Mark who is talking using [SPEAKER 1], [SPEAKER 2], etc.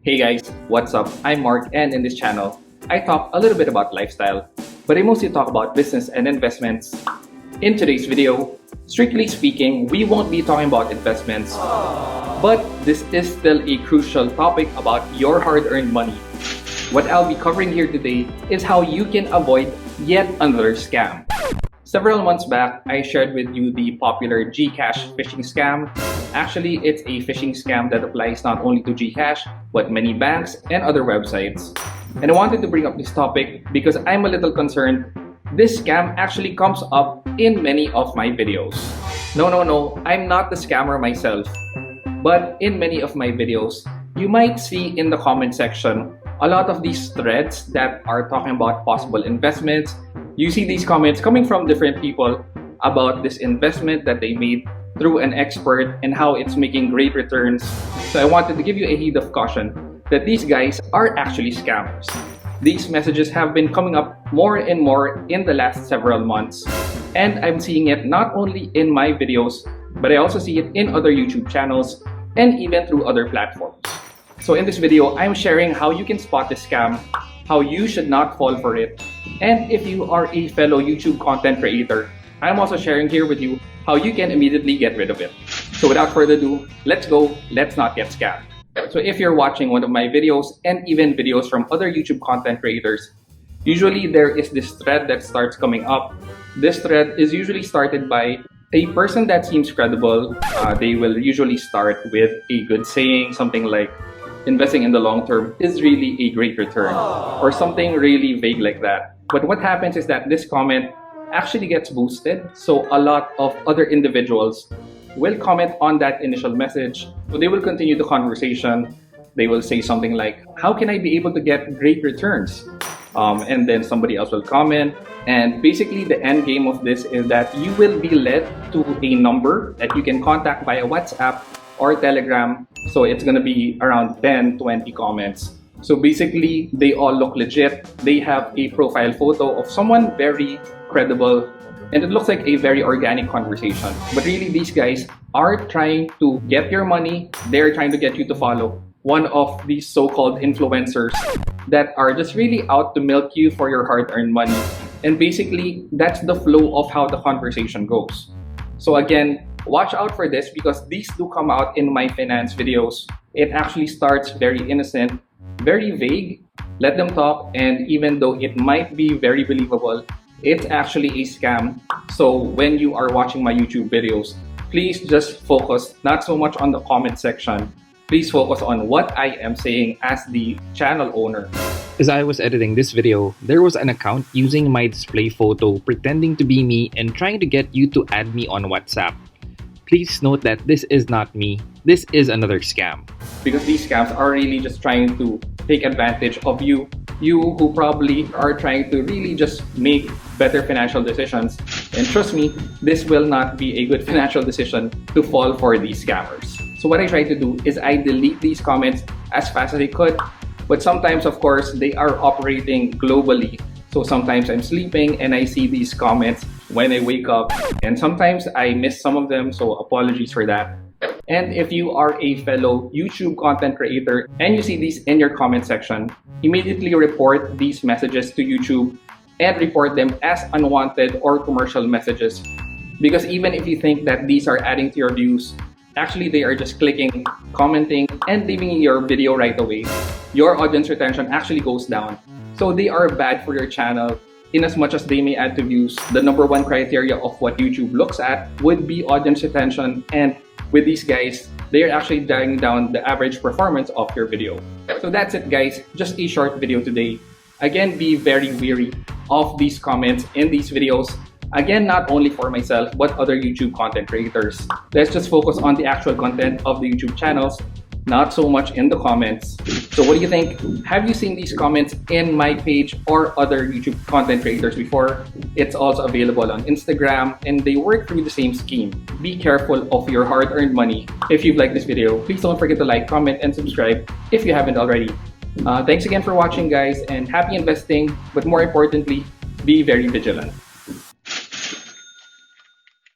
[SPEAKER 1] Hey guys, what's up? I'm Mark, and in this channel, I talk a little bit about lifestyle, but I mostly talk about business and investments. In today's video, strictly speaking, we won't be talking about investments, but this is still a crucial topic about your hard-earned money. What I'll be covering here today is how you can avoid yet another scam. Several months back, I shared with you the popular Gcash phishing scam. Actually, it's a phishing scam that applies not only to Gcash, but many banks and other websites. And I wanted to bring up this topic because I'm a little concerned this scam actually comes up in many of my videos. No, I'm not the scammer myself. But in many of my videos, you might see in the comment section a lot of these threads that are talking about possible investments. You see these comments coming from different people about this investment that they made through an expert and how it's making great returns. So I wanted to give you a heed of caution that these guys are actually scammers. These messages have been coming up more and more in the last several months. And I'm seeing it not only in my videos, but I also see it in other YouTube channels and even through other platforms. So in this video, I'm sharing how you can spot this scam, how you should not fall for it, and if you are a fellow YouTube content creator, I'm also sharing here with you how you can immediately get rid of it. So without further ado, let's go, let's not get scammed. So if you're watching one of my videos and even videos from other YouTube content creators, usually there is this thread that starts coming up. This thread is usually started by a person that seems credible. They will usually start with a good saying, something like, investing in the long term is really a great return, or something really vague like that. But what happens is that this comment actually gets boosted, so a lot of other individuals will comment on that initial message. So they will continue the conversation. They will say something like, how can I be able to get great returns? And then somebody else will comment. And basically the end game of this is that you will be led to a number that you can contact via WhatsApp or Telegram. So it's gonna be around 10-20 comments. So basically, they all look legit. They have a profile photo of someone very credible, and it looks like a very organic conversation. But really, these guys are trying to get your money. They're trying to get you to follow one of these so-called influencers that are just really out to milk you for your hard-earned money. And basically, that's the flow of how the conversation goes. So again, watch out for this because these do come out in my finance videos. It actually starts very innocent, very vague. Let them talk, and even though it might be very believable, it's actually a scam. So when you are watching my YouTube videos, please just focus not so much on the comment section. Please focus on what I am saying as the channel owner.
[SPEAKER 2] As I was editing this video, there was an account using my display photo pretending to be me and trying to get you to add me on WhatsApp. Please note that this is not me. This is another scam.
[SPEAKER 1] Because these scams are really just trying to take advantage of you who probably are trying to really just make better financial decisions. And trust me, this will not be a good financial decision to fall for these scammers. So what I try to do is I delete these comments as fast as I could. But sometimes, of course, they are operating globally. So sometimes I'm sleeping and I see these comments when I wake up. And sometimes I miss some of them, so apologies for that. And if you are a fellow YouTube content creator and you see these in your comment section, immediately report these messages to YouTube and report them as unwanted or commercial messages. Because even if you think that these are adding to your views, actually they are just clicking, commenting, and leaving your video right away. Your audience retention actually goes down. So they are bad for your channel. In as much as they may add to views, the number one criteria of what YouTube looks at would be audience retention, and with these guys, they are actually dragging down the average performance of your video. So that's it guys, just a short video today. Again, be very wary of these comments in these videos. Again, not only for myself, but other YouTube content creators. Let's just focus on the actual content of the YouTube channels, not so much in the comments. So what do you think? Have you seen these comments in my page or other YouTube content creators before? It's also available on Instagram and they work through the same scheme. Be careful of your hard-earned money. If you've liked this video, please don't forget to like, comment, and subscribe if you haven't already. Thanks again for watching guys, and happy investing, but more importantly, be very vigilant.